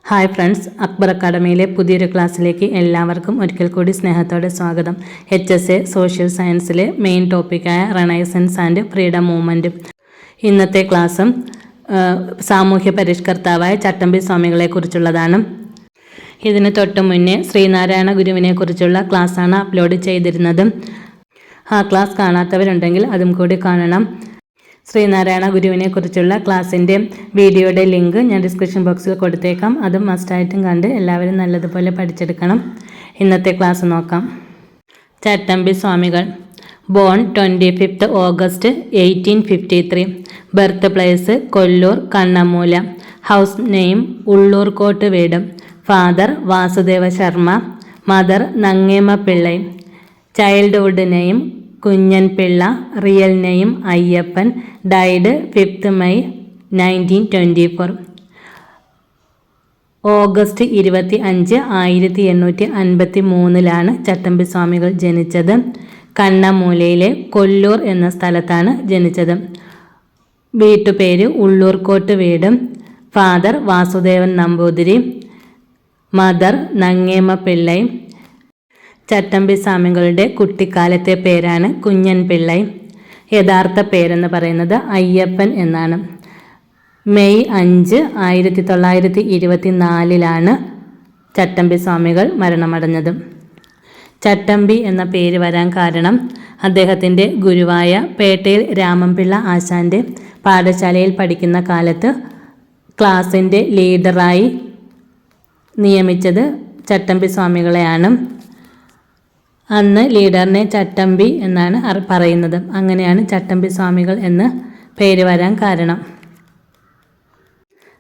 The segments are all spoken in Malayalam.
ഹായ് ഫ്രണ്ട്സ്, അക്ബർ അക്കാഡമിയിലെ പുതിയൊരു ക്ലാസ്സിലേക്ക് എല്ലാവർക്കും ഒരിക്കൽ കൂടി സ്നേഹത്തോടെ സ്വാഗതം. HSA സോഷ്യൽ സയൻസിലെ മെയിൻ ടോപ്പിക്കായ റെനൈസൻസ് ആൻഡ് ഫ്രീഡം മൂവ്മെൻറ്റ്. ഇന്നത്തെ ക്ലാസ്സും സാമൂഹ്യ പരിഷ്കർത്താവായ ചട്ടമ്പി സ്വാമികളെക്കുറിച്ചുള്ളതാണ്. ഇതിന് തൊട്ട് മുന്നേ ശ്രീനാരായണ ഗുരുവിനെക്കുറിച്ചുള്ള ക്ലാസ്സാണ് അപ്ലോഡ് ചെയ്തിരുന്നത്. ആ ക്ലാസ് കാണാത്തവരുണ്ടെങ്കിൽ അതും കൂടി കാണണം. ശ്രീനാരായണ ഗുരുവിനെ കുറിച്ചുള്ള ക്ലാസ്സിൻ്റെ വീഡിയോയുടെ ലിങ്ക് ഞാൻ ഡിസ്ക്രിപ്ഷൻ ബോക്സിൽ കൊടുത്തേക്കാം. അതും മസ്റ്റായിട്ടും കണ്ട് എല്ലാവരും നല്ലതുപോലെ പഠിച്ചെടുക്കണം. ഇന്നത്തെ ക്ലാസ് നോക്കാം. Chattampi Swamikal. Born 25 August 1853. Birth place Kollur Kannammoola. House name Ullurkottu വീട്. ഫാദർ വാസുദേവ ശർമ്മ. മദർ നങ്ങേമ Pillai. Childhood name Kunjan Pillai. Real name Ayyappan. Died 5 May 1924. August 25, 1853 Chattampi Swamikal ജനിച്ചത്. കണ്ണമൂലയിലെ കൊല്ലൂർ എന്ന സ്ഥലത്താണ് ജനിച്ചത്. വീട്ടുപേര് ഉള്ളൂർക്കോട്ട് വീട്. ഫാദർ വാസുദേവൻ നമ്പൂതിരി. മദർ നങ്ങേമ പിള്ളൈ. ചട്ടമ്പി സ്വാമികളുടെ കുട്ടിക്കാലത്തെ പേരാണ് കുഞ്ഞൻ പിള്ളൈ. യഥാർത്ഥ പേരെന്ന് പറയുന്നത് അയ്യപ്പൻ എന്നാണ്. മെയ് 5, 1924 ചട്ടമ്പി സ്വാമികൾ മരണമടഞ്ഞത്. ചട്ടമ്പി എന്ന പേര് വരാൻ കാരണം അദ്ദേഹത്തിൻ്റെ ഗുരുവായ പേട്ടയിൽ രാമൻപിള്ള ആശാൻ്റെ പാഠശാലയിൽ പഠിക്കുന്ന കാലത്ത് ക്ലാസിൻ്റെ ലീഡറായി നിയമിച്ചത് ചട്ടമ്പി സ്വാമികളെയാണ്. അന്ന് ലീഡറിനെ ചട്ടമ്പി എന്നാണ് പറയുന്നത്. അങ്ങനെയാണ് ചട്ടമ്പി സ്വാമികൾ എന്ന് പേര് വരാൻ കാരണം.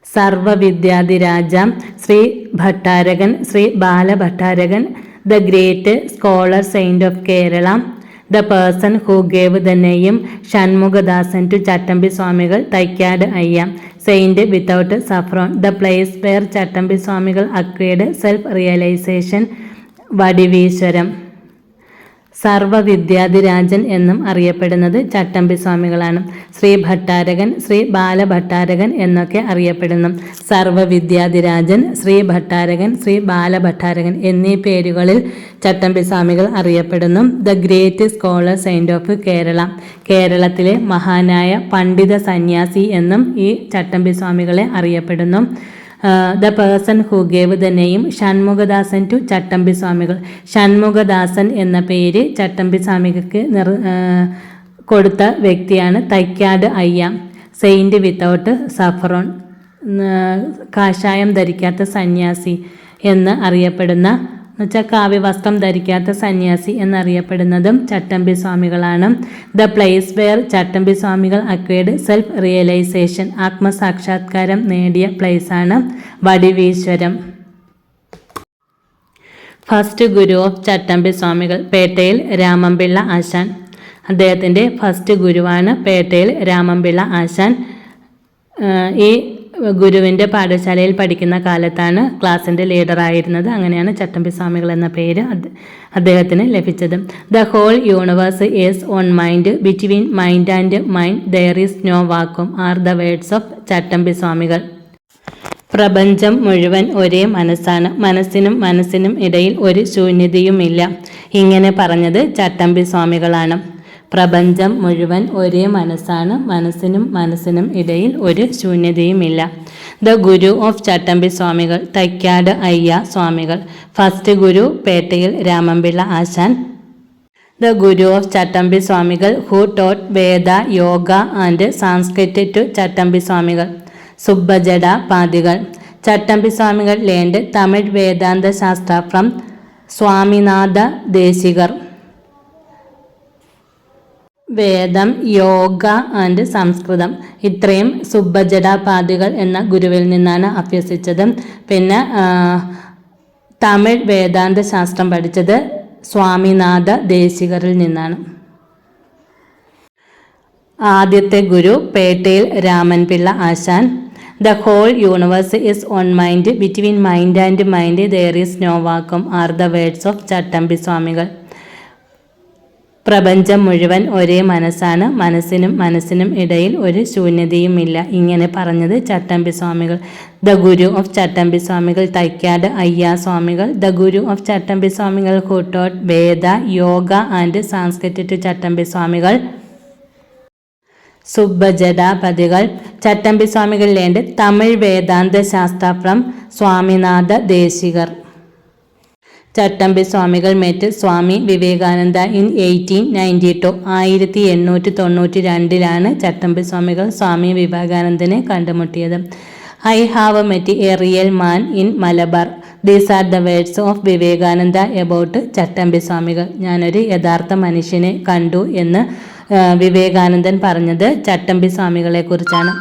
Sarvavidyadhiraja Shri Bhattarakan, Shri Balabhattarakan, the great scholar saint of Kerala, the person who gave the name Shanmukhadasan to Chattampi Swamikal, Thycaud Ayya, saint without saffron, the place where Chattampi Swamikal acquired self realisation, Vadiveeswaram. Sarvavidyadhirajan എന്നും അറിയപ്പെടുന്നത് ചട്ടമ്പി സ്വാമികളാണ്. ശ്രീ ഭട്ടാരകൻ, ശ്രീ ബാലഭട്ടാരകൻ എന്നൊക്കെ അറിയപ്പെടുന്നു. സർവവിദ്യാധിരാജൻ, ശ്രീ ഭട്ടാരകൻ, ശ്രീ ബാലഭട്ടാരകൻ എന്നീ പേരുകളിൽ ചട്ടമ്പി സ്വാമികൾ അറിയപ്പെടുന്നു. The great scholar saint of Kerala, കേരളത്തിലെ മഹാനായ പണ്ഡിത സന്യാസി എന്നും ഈ ചട്ടമ്പി സ്വാമികളെ അറിയപ്പെടുന്നു. The person who gave the name Shanmukhadasan to Chattampi Swamikal, Shanmukhadasan എന്ന പേര് ചട്ടമ്പി സ്വാമികൾക്ക് കൊടുത്ത വ്യക്തിയാണ് തൈക്കാട് അയ്യ. സെയിൻറ്റ് വിത്തൗട്ട് സഫറോൺ, കാഷായം ധരിക്കാത്ത സന്യാസി എന്ന് അറിയപ്പെടുന്ന, എന്നുവെച്ചാൽ കാവ്യവസ്ത്രം ധരിക്കാത്ത സന്യാസി എന്നറിയപ്പെടുന്നതും ചട്ടമ്പി സ്വാമികളാണ്. The place where Chattampi Swamikal acquired self realisation, ആത്മസാക്ഷാത്കാരം നേടിയ പ്ലേസാണ് വടിവീശ്വരം. ഫസ്റ്റ് ഗുരു ഓഫ് ചട്ടമ്പി സ്വാമികൾ പേട്ടയിൽ രാമൻപിള്ള ആശാൻ. അദ്ദേഹത്തിൻ്റെ ഫസ്റ്റ് ഗുരുവാണ് പേട്ടയിൽ രാമൻപിള്ള ആശാൻ. ഈ ഗുരുവിൻ്റെ പാഠശാലയിൽ പഠിക്കുന്ന കാലത്താണ് ക്ലാസിൻ്റെ ലീഡറായിരുന്നത്. അങ്ങനെയാണ് ചട്ടമ്പി സ്വാമികൾ എന്ന പേര് അദ്ദേഹത്തിന് ലഭിച്ചത്. The whole universe is on mind, between mind and mind there is no vacuum are the words of Chattampi Swamikal. പ്രപഞ്ചം മുഴുവൻ ഒരേ മനസ്സാണ്, മനസ്സിനും മനസ്സിനും ഇടയിൽ ഒരു ശൂന്യതയുമില്ല. ഇങ്ങനെ പറഞ്ഞത് ചട്ടമ്പി സ്വാമികളാണ്. പ്രപഞ്ചം മുഴുവൻ ഒരേ മനസ്സാണ്, മനസ്സിനും മനസ്സിനും ഇടയിൽ ഒരു ശൂന്യതയുമില്ല. The guru of Chattampi Swamikal Thycaud Ayya Swamikal. First guru പേട്ടയിൽ Ramanpilla Asan. The guru of Chattampi Swamikal who taught Veda, yoga and Sanskrit to Chattampi Swamikal. Subbajada പാദികൾ. ചട്ടമ്പി സ്വാമികൾ ലേൺഡ് തമിഴ് വേദാന്ത ശാസ്ത്ര ഫ്രം സ്വാമിനാഥ ദേശികർ. വേദം, യോഗ ആൻഡ് സംസ്കൃതം ഇത്രയും സുബ്ബജഡാപാദികൾ എന്ന ഗുരുവിൽ നിന്നാണ് അഭ്യസിച്ചത്. പിന്നെ തമിഴ് വേദാന്ത ശാസ്ത്രം പഠിച്ചത് സ്വാമിനാഥ ദേശികരിൽ നിന്നാണ്. ആദ്യത്തെ ഗുരു പേട്ടയിൽ Ramanpilla Asan. The whole universe is on mind, between mind and mind there is no vacuum are the words of Chattampi Swamikal. പ്രപഞ്ചം മുഴുവൻ ഒരേ മനസ്സാണ്, മനസ്സിനും ഇടയിൽ ഒരു ശൂന്യതയുമില്ല. ഇങ്ങനെ പറഞ്ഞത് ചട്ടമ്പി സ്വാമികൾ. ദ ഗുരു ഓഫ് ചട്ടമ്പി സ്വാമികൾ തൈക്കാട് അയ്യാ സ്വാമികൾ. The guru of Chattampi Swamikal who taught Veda, yoga and Sanskrit to Chattampi Swamikal. Subbajadapathikal. ചട്ടമ്പി സ്വാമികൾ ലേണ്ട് തമിഴ് വേദാന്ത ശാസ്ത്ര from Swaminatha Desikar. Chattampi Swamikal met Swami Vivekananda in 1892. 1892 Chattampi Swamikal Swami വിവേകാനന്ദനെ കണ്ടുമുട്ടിയത്. I have met a real man in Malabar. These are the words of Vivekananda about Chattampi Swamikal. ഞാനൊരു യഥാർത്ഥ മനുഷ്യനെ കണ്ടു എന്ന് വിവേകാനന്ദൻ പറഞ്ഞത് ചട്ടമ്പി സ്വാമികളെ കുറിച്ചാണ്.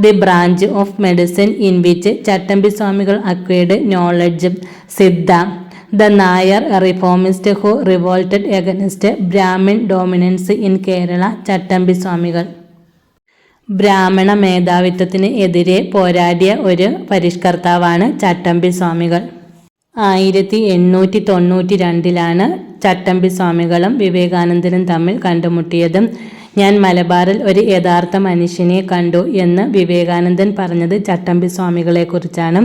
The branch of medicine in which Chattampi Swamikal acquired knowledge Siddha. The Nayar reformist who revolted against Brahmin dominance in Kerala. ചട്ടമ്പി സ്വാമികൾ. ബ്രാഹ്മണ മേധാവിത്വത്തിന് എതിരെ പോരാടിയ ഒരു പരിഷ്കർത്താവാണ് ചട്ടമ്പി സ്വാമികൾ. 1892 ചട്ടമ്പി സ്വാമികളും വിവേകാനന്ദനും തമ്മിൽ കണ്ടുമുട്ടിയത്. ഞാൻ മലബാറിൽ ഒരു യഥാർത്ഥ മനുഷ്യനെ കണ്ടു എന്ന് വിവേകാനന്ദൻ പറഞ്ഞത് ചട്ടമ്പി സ്വാമികളെ കുറിച്ചാണ്.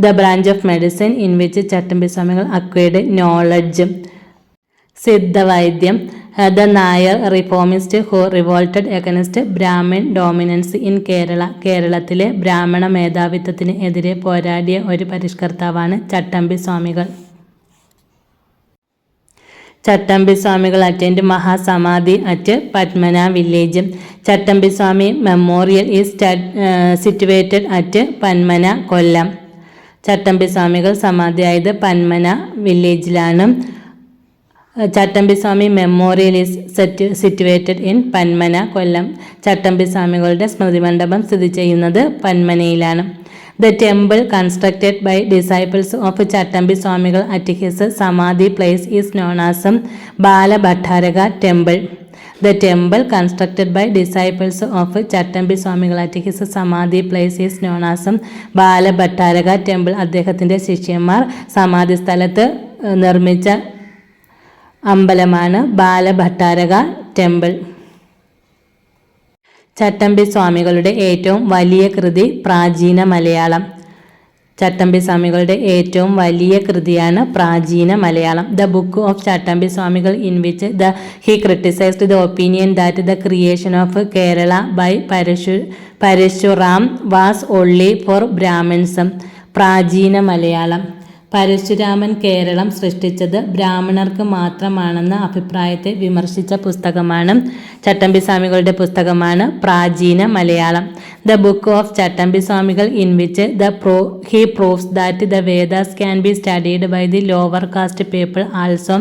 The branch of medicine in which Chattampi Swamikal acquired knowledge സിദ്ധവൈദ്യം. The Nair reformist who revolted against Brahmin dominance in Kerala. കേരളത്തിലെ ബ്രാഹ്മണ മേധാവിത്വത്തിന് എതിരെ പോരാടിയ ഒരു പരിഷ്കർത്താവാണ് ചട്ടമ്പി Swamikal. Chattampi Swamikal attained Mahasamadhi at Panmana village. Chattampi Swami memorial is situated at Panmana, Kollam. Chattampi Swamikal സമാധിയായത് പന്മന വില്ലേജിലാണ്. Chattampi Swami memorial is situated in Panmana, Kollam. Chattampi സ്വാമികളുടെ സ്മൃതി മണ്ഡപം സ്ഥിതി ചെയ്യുന്നത് പന്മനയിലാണ്. The temple constructed by disciples of Chattampi Swamikal at his samadhi place is known as Balabhattaraka temple. The temple constructed by disciples of Chattampi Swamikal at his samadhi place is known as Balabhattaraka temple. അദ്ദേഹത്തിൻ്റെ ശിഷ്യന്മാർ സമാധി സ്ഥലത്ത് നിർമ്മിച്ച അമ്പലമാണ് ബാലഭട്ടാരക ടെമ്പിൾ. ചട്ടമ്പി സ്വാമികളുടെ ഏറ്റവും വലിയ കൃതി പ്രാചീന മലയാളം. ചട്ടമ്പി സ്വാമികളുടെ ഏറ്റവും വലിയ കൃതിയാണ് Pracheena Malayalam. The book of Chattampi Swamikal in which he criticized the opinion that the creation of Kerala by Parasuram was only for Brahmins. Pracheena Malayalam. Parasuraman Keralam സൃഷ്ടിച്ചത് ബ്രാഹ്മണർക്ക് മാത്രമാണെന്ന അഭിപ്രായത്തെ വിമർശിച്ച പുസ്തകമാണ് ചട്ടമ്പി സ്വാമികളുടെ പുസ്തകമാണ് Prachina Malayalam. The book of Chattampi Swamikal in which he proves that the Vedas can be studied by the lower caste people also.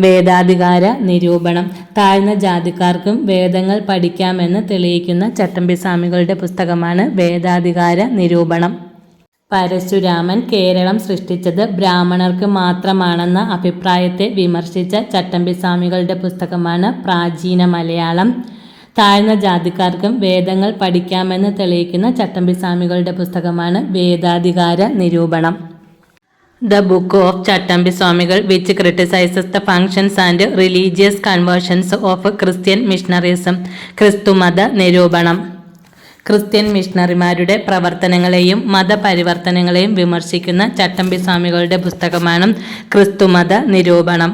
Vedadhikara Nirupanam. താഴ്ന്ന ജാതിക്കാർക്കും വേദങ്ങൾ പഠിക്കാമെന്ന് തെളിയിക്കുന്ന ചട്ടമ്പി സ്വാമികളുടെ പുസ്തകമാണ് വേദാധികാര നിരൂപണം. പരശുരാമൻ കേരളം സൃഷ്ടിച്ചത് ബ്രാഹ്മണർക്ക് മാത്രമാണെന്ന അഭിപ്രായത്തെ വിമർശിച്ച ചട്ടമ്പി സ്വാമികളുടെ പുസ്തകമാണ് പ്രാചീന മലയാളം. താഴ്ന്ന ജാതിക്കാർക്കും വേദങ്ങൾ പഠിക്കാമെന്ന് തെളിയിക്കുന്ന ചട്ടമ്പി സ്വാമികളുടെ പുസ്തകമാണ് വേദാധികാര നിരൂപണം. The book of Chattampi Swamikal which criticises the functions and religious conversions of Christian missionaries. Kristumatha Nirupanam. Christian മിഷണറിമാരുടെ പ്രവർത്തനങ്ങളെയും മതപരിവർത്തനങ്ങളെയും വിമർശിക്കുന്ന ചട്ടമ്പി സ്വാമികളുടെ പുസ്തകമാണ് ക്രിസ്തുമത നിരൂപണം.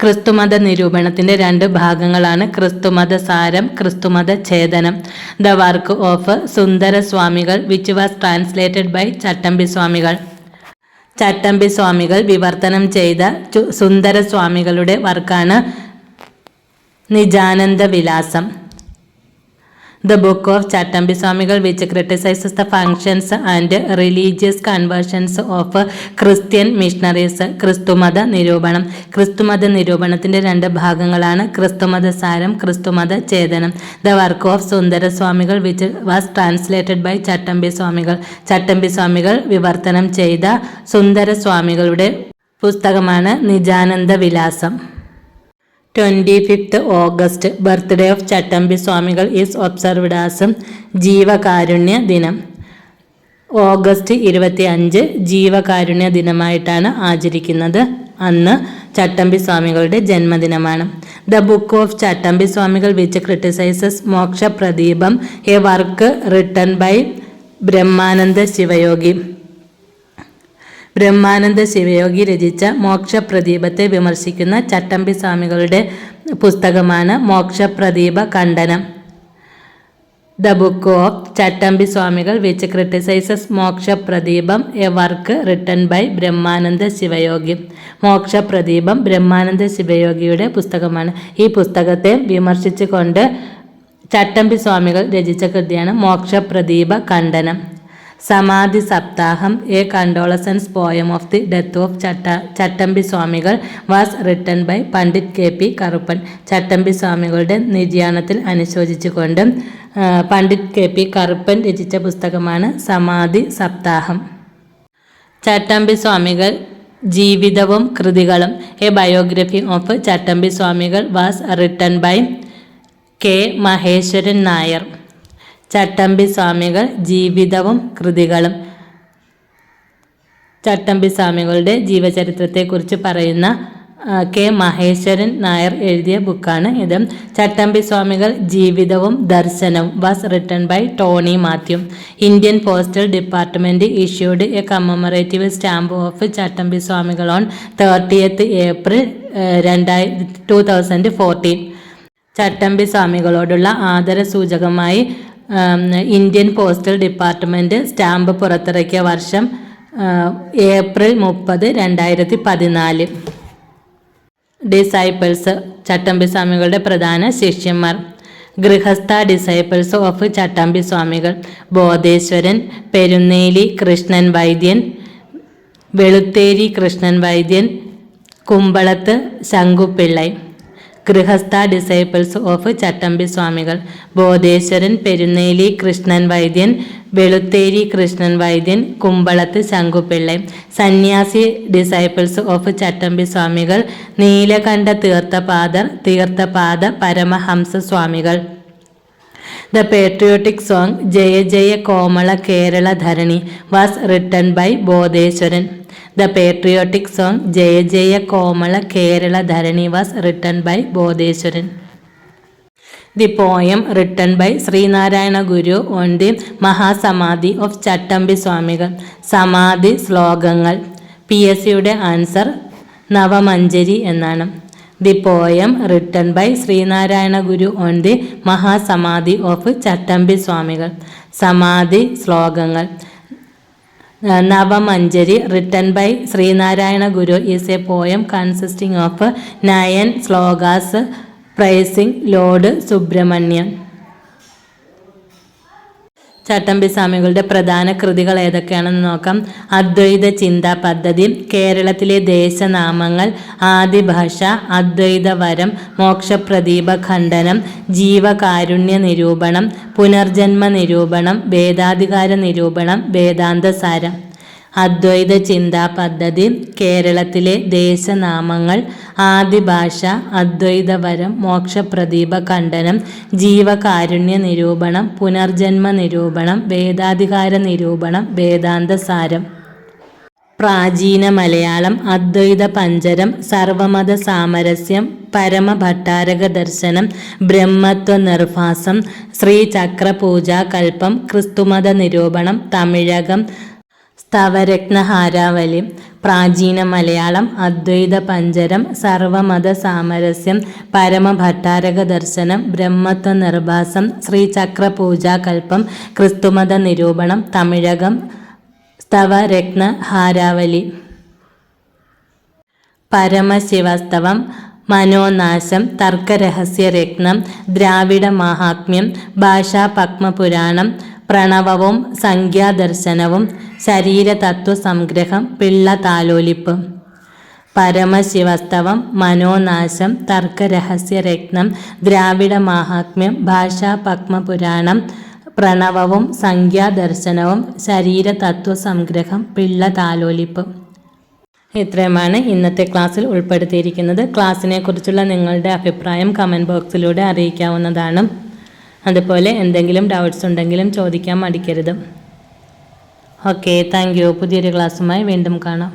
ക്രിസ്തുമത നിരൂപണത്തിൻ്റെ 2 ഭാഗങ്ങളാണ് ക്രിസ്തുമത സാരം, ക്രിസ്തുമത ഛേദനം. ദ വർക്ക് ഓഫ് സുന്ദര സ്വാമികൾ വിച്ച് വാസ് ട്രാൻസ്ലേറ്റഡ് ബൈ ചട്ടമ്പി സ്വാമികൾ. ചട്ടമ്പി സ്വാമികൾ വിവർത്തനം ചെയ്ത സുന്ദര സ്വാമികളുടെ വർക്കാണ് നിജാനന്ദ വിലാസം. The book of ചട്ടമ്പി സ്വാമികൾ which criticizes the functions and religious conversions of Christian missionaries. ക്രിസ്തുമത നിരൂപണം. ക്രിസ്തുമത നിരൂപണത്തിൻ്റെ 2 ഭാഗങ്ങളാണ് ക്രിസ്തുമത സാരം, ക്രിസ്തുമത ഛേദനം. The work of സുന്ദര സ്വാമികൾ which was translated by ചട്ടമ്പി സ്വാമികൾ. ചട്ടമ്പി സ്വാമികൾ വിവർത്തനം ചെയ്ത സുന്ദര സ്വാമികളുടെ പുസ്തകമാണ് നിജാനന്ദ വിലാസം. 25th August birthday of Chattampi സ്വാമികൾ ഈസ് ഒബ്സർവ്ഡ് ആസ് ജീവകാരുണ്യ ദിനം. ഓഗസ്റ്റ് 25 ജീവകാരുണ്യ ദിനമായിട്ടാണ് ആചരിക്കുന്നത്. അന്ന് ചട്ടമ്പി സ്വാമികളുടെ ജന്മദിനമാണ്. The book of Chattampi Swamikal which criticises Moksha Pradeepam, a work written by Brahmananda Sivayogi. Brahmananda Sivayogi രചിച്ച മോക്ഷപ്രദീപത്തെ വിമർശിക്കുന്ന ചട്ടമ്പി സ്വാമികളുടെ പുസ്തകമാണ് Mokshapradeepa Khandanam. The book of Chattampi Swamikal which criticises Mokshapradeepam, a work written by Brahmananda Sivayogi. Mokshapradeepam Brahmananda ശിവയോഗിയുടെ പുസ്തകമാണ്. ഈ പുസ്തകത്തെ വിമർശിച്ചുകൊണ്ട് ചട്ടമ്പി സ്വാമികൾ രചിച്ച കൃതിയാണ് Mokshapradeepa Khandanam. Samadhi Saptaham, a condolences poem of the death of Chattampi Swamikal was written by Pandit K P Karuppan. Chattampi സ്വാമികളുടെ നിര്യാണത്തിൽ അനുശോചിച്ചുകൊണ്ട് പണ്ഡിറ്റ് കെ പി കറുപ്പൻ രചിച്ച പുസ്തകമാണ് സമാധി സപ്താഹം. ചട്ടമ്പി സ്വാമികൾ ജീവിതവും കൃതികളും, A biography of Chattampi Swamikal was written by K Maheswaran Nair. Chattampi Swamikal ജീവിതവും കൃതികളും. ചട്ടമ്പി സ്വാമികളുടെ ജീവചരിത്രത്തെക്കുറിച്ച് പറയുന്ന കെ മഹേശ്വരൻ നായർ എഴുതിയ ബുക്കാണ് ഇത്. ചട്ടമ്പി സ്വാമികൾ ജീവിതവും ദർശനവും was written by Tony Mathew. Indian postal department issued a commemorative stamp of Chattampi Swamikal on 30th April 2014. ചട്ടമ്പി സ്വാമികളോടുള്ള ആദരസൂചകമായി ഇന്ത്യൻ പോസ്റ്റൽ ഡിപ്പാർട്ട്മെൻറ്റ് സ്റ്റാമ്പ് പുറത്തിറക്കിയ വർഷം April 30, 2014. ഡിസൈപ്പിൾസ്, ചട്ടമ്പി സ്വാമികളുടെ പ്രധാന ശിഷ്യന്മാർ. ഗൃഹസ്ഥ ഡിസൈപ്പിൾസ് ഓഫ് ചട്ടമ്പി സ്വാമികൾ: ബോധേശ്വരൻ, പെരുന്നേലി കൃഷ്ണൻ വൈദ്യൻ, വെളുത്തേരി കൃഷ്ണൻ വൈദ്യൻ, കുമ്പളത്ത് ശങ്കുപിള്ളൈ. ഗൃഹസ്ഥ ഡിസൈപ്പിൾസ് ഓഫ് ചട്ടമ്പി സ്വാമികൾ: ബോധേശ്വരൻ, പെരുന്നേലി കൃഷ്ണൻ വൈദ്യൻ, വെളുത്തേരി കൃഷ്ണൻ വൈദ്യൻ, കുമ്പളത്ത് ശങ്കുപിള്ളൈ. സന്യാസി ഡിസൈപ്പിൾസ് ഓഫ് ചട്ടമ്പി സ്വാമികൾ: Neelakanta Theerthapadar, Theerthapada Paramahamsa Swamikal. The patriotic song Jaya Jaya Komala Kerala Dharani was written by Bodheswaran. The patriotic song Jaya Jaya Komala Kerala Dharani was written by Bodheshwaran. The poem written by Sri Narayana Guru on the Mahasamadhi of Chattambi Swamigal. Samadhi ശ്ലോകങ്ങൾ. PSCയുടെ ആൻസർ നവമഞ്ജരി എന്നാണ്. The poem written by Sri Narayana Guru on the Mahasamadhi of Chattambi Swamigal. സമാധി ശ്ലോകങ്ങൾ. Navamanjari, written by Sri Narayana Guru, is a poem consisting of 9 slogas praising Lord Subramanian. ചട്ടമ്പി സ്വാമികളുടെ പ്രധാന കൃതികൾ ഏതൊക്കെയാണെന്ന് നോക്കാം. അദ്വൈത ചിന്താ പദ്ധതി, കേരളത്തിലെ ദേശനാമങ്ങൾ, ആദിഭാഷ, അദ്വൈത വരം, മോക്ഷപ്രദീപ ഖണ്ഡനം, ജീവകാരുണ്യ നിരൂപണം, പുനർജന്മ നിരൂപണം, വേദാധികാര നിരൂപണം, വേദാന്തസാരം. അദ്വൈത ചിന്താ പദ്ധതി, കേരളത്തിലെ ദേശനാമങ്ങൾ, ആദിഭാഷ, അദ്വൈതവരം, മോക്ഷപ്രദീപ ഖണ്ഡനം, ജീവകാരുണ്യ നിരൂപണം, പുനർജന്മ നിരൂപണം, വേദാധികാര നിരൂപണം, വേദാന്തസാരം. പ്രാചീന മലയാളം, അദ്വൈത പഞ്ചരം, സർവമത സാമരസ്യം, പരമഭട്ടാരക ദർശനം, ബ്രഹ്മത്വ നിർഭാസം, ശ്രീചക്രപൂജാകൽപ്പം, ക്രിസ്തുമത നിരൂപണം, തമിഴകം, സ്തവരത്നഹാരാവലി. പ്രാചീന മലയാളം, അദ്വൈത പഞ്ചരം, സർവമത സാമരസ്യം, പരമഭട്ടാരക ദർശനം, ബ്രഹ്മത്വ നിർഭാസം, ശ്രീചക്രപൂജാകൽപ്പം, ക്രിസ്തുമത നിരൂപണം, തമിഴകം, സ്തവരത്നഹാരാവലി. പരമശിവസ്തവം, മനോനാശം, തർക്കരഹസ്യരത്നം, ദ്രാവിഡ മാഹാത്മ്യം, ഭാഷാപത്മപുരാണം, പ്രണവവും സംഖ്യാദർശനവും, ശരീരതത്വസംഗ്രഹം, പിള്ള താലോലിപ്പ്. പരമശിവസ്തവം, മനോനാശം, തർക്കരഹസ്യരത്നം, ദ്രാവിഡ മാഹാത്മ്യം, ഭാഷാപത്മപുരാണം, പ്രണവവും സംഖ്യാദർശനവും, ശരീരതത്വസംഗ്രഹം, പിള്ള താലോലിപ്പ്. ഇത്രയുമാണ് ഇന്നത്തെ ക്ലാസ്സിൽ ഉൾപ്പെടുത്തിയിരിക്കുന്നത്. ക്ലാസ്സിനെ കുറിച്ചുള്ള നിങ്ങളുടെ അഭിപ്രായം കമൻറ്റ് ബോക്സിലൂടെ അറിയിക്കാവുന്നതാണ്. അതുപോലെ എന്തെങ്കിലും ഡൗട്ട്സ് ഉണ്ടെങ്കിലും ചോദിക്കാൻ മടിക്കരുത്. Okay, thank you. പുതിയൊരു ക്ലാസ്സുമായി വീണ്ടും കാണാം.